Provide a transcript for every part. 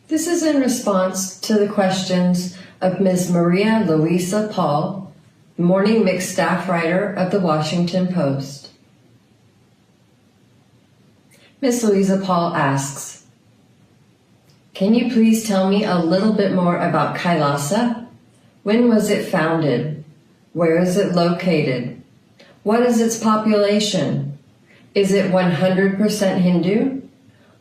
This is in response to the questions of Ms. María Luisa Paúl, Morning Mix staff writer of the Washington Post. Ms. Luisa Paúl asks, "Can you please tell me a little bit more about Kailasa? When was it founded? Where is it located? What is its population? Is it 100% Hindu?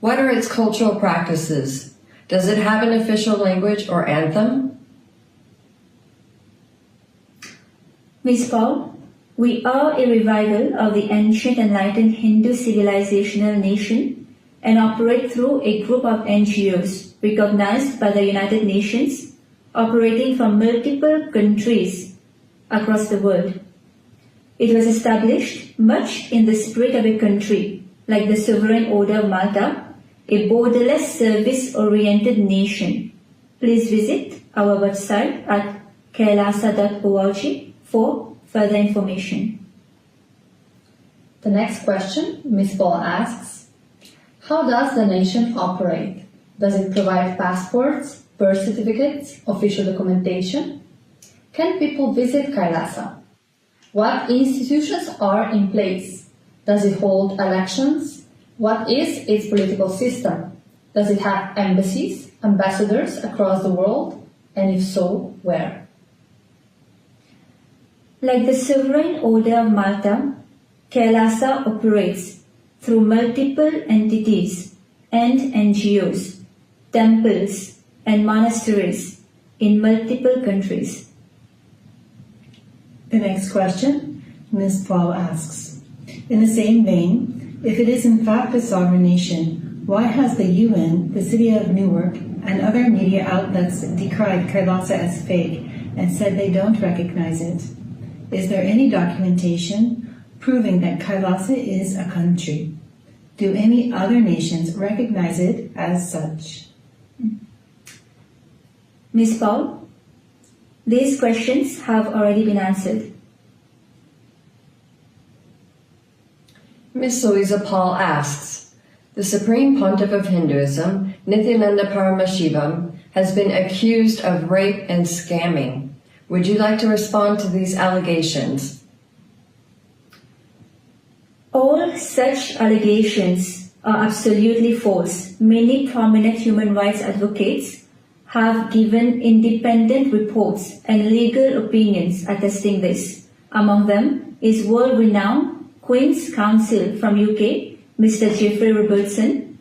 What are its cultural practices? Does it have an official language or anthem?" Ms. Paúl, we are a revival of the ancient enlightened Hindu civilizational nation and operate through a group of NGOs recognized by the United Nations, operating from multiple countries across the world. It was established much in the spirit of a country like the Sovereign Order of Malta, a borderless service-oriented nation. Please visit our website at Kailasa.org for further information. The next question, Ms. Paúl asks, how does the nation operate? Does it provide passports, birth certificates, official documentation? Can people visit Kailasa? What institutions are in place? Does it hold elections? What is its political system? Does it have embassies, ambassadors across the world? And if so, where? Like the Sovereign Order of Malta, Kailasa operates through multiple entities and NGOs, temples and monasteries in multiple countries. The next question, Ms. Paúl asks, in the same vein, if it is in fact a sovereign nation, why has the UN, the City of Newark, and other media outlets decried Kailasa as fake and said they don't recognize it? Is there any documentation proving that Kailasa is a country? Do any other nations recognize it as such? Ms. Paúl, these questions have already been answered. Ms. Luisa Paúl asks, the Supreme Pontiff of Hinduism, Nithyananda has been accused of rape and scamming. Would you like to respond to these allegations? All such allegations are absolutely false. Many prominent human rights advocates have given independent reports and legal opinions attesting this. Among them is world-renowned Queen's Counsel from UK, Mr. Jeffrey Robertson,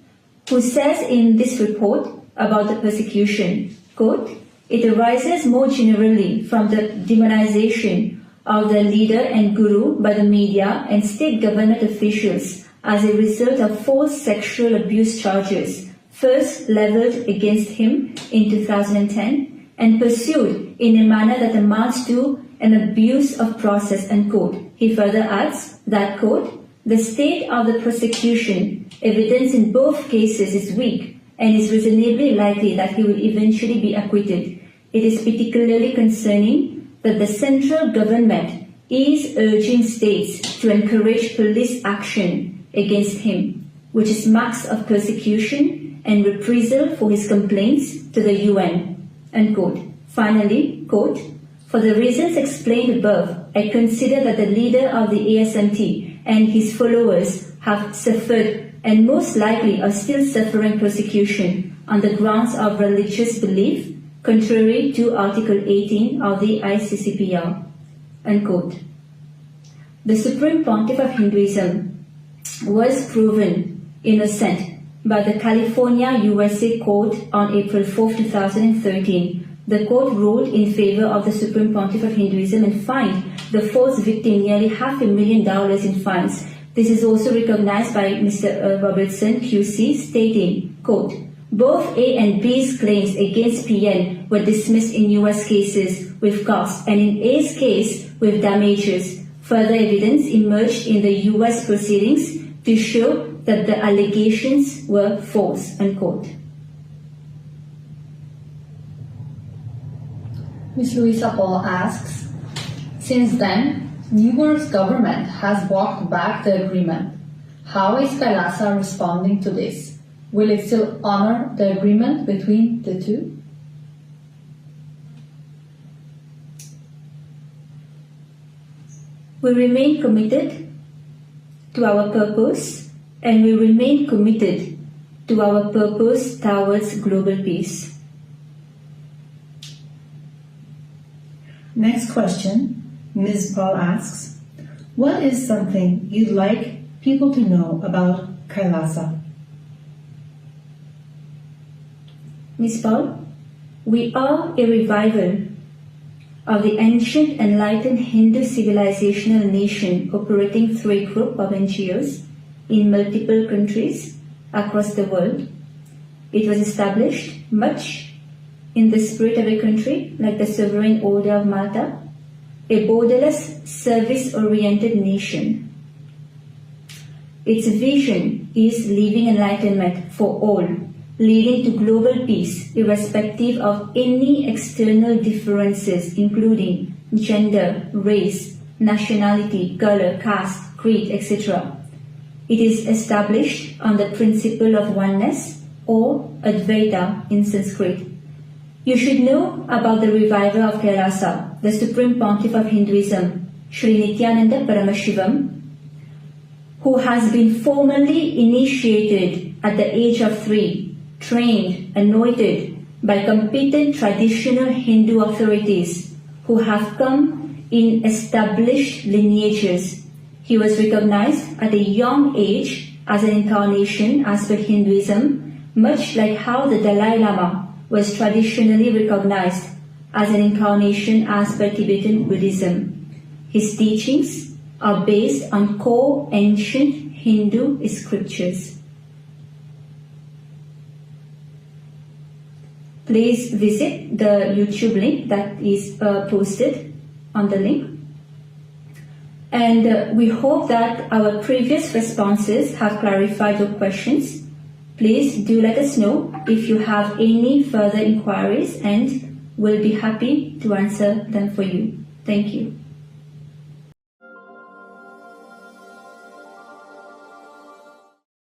who says in this report about the persecution, quote, "It arises more generally from the demonization of the leader and guru by the media and state government officials as a result of false sexual abuse charges, first leveled against him in 2010 and pursued in a manner that amounts to an abuse of process," unquote. He further adds that, quote, "The state of the prosecution evidence in both cases is weak and is reasonably likely that he will eventually be acquitted. It is particularly concerning that the central government is urging states to encourage police action against him, which is marks of persecution and reprisal for his complaints to the UN," unquote. Finally, quote, "For the reasons explained above, I consider that the leader of the ASMT and his followers have suffered and most likely are still suffering persecution on the grounds of religious belief, contrary to Article 18 of the ICCPR," unquote. The Supreme Pontiff of Hinduism was proven innocent by the California, USA Court on April 4, 2013. The court ruled in favor of the Supreme Pontiff of Hinduism and fined the false victim nearly $500,000 in fines. This is also recognized by Mr. Robertson, QC, stating, quote, "Both A and B's claims against PN were dismissed in US cases with costs and in A's case with damages. Further evidence emerged in the US proceedings to show that the allegations were false," unquote. Ms. Luisa Paúl asks, since then, Newark's government has walked back the agreement. How is Kailasa responding to this? Will it still honor the agreement between the two? We remain committed to our purpose, and we remain committed to our purpose towards global peace. Next question, Ms. Paul asks, what is something you'd like people to know about Kailasa? Ms. Paul, we are a revival of the ancient enlightened Hindu civilizational nation operating through a group of NGOs in multiple countries across the world. It was established much in the spirit of a country like the Sovereign Order of Malta, a borderless, service-oriented nation. Its vision is living enlightenment for all, leading to global peace irrespective of any external differences including gender, race, nationality, color, caste, creed, etc. It is established on the principle of oneness or Advaita in Sanskrit. You should know about the reviver of Kailasa, the Supreme Pontiff of Hinduism, Sri Nithyananda Paramashivam, who has been formally initiated at the age of 3, trained, anointed by competent traditional Hindu authorities who have come in established lineages. He was recognized at a young age as an incarnation as per Hinduism, much like how the Dalai Lama was traditionally recognized as an incarnation as per Tibetan Buddhism. His teachings are based on core ancient Hindu scriptures. Please visit the YouTube link that is posted on the link. And we hope that our previous responses have clarified your questions. Please do let us know if you have any further inquiries, and we'll be happy to answer them for you. Thank you.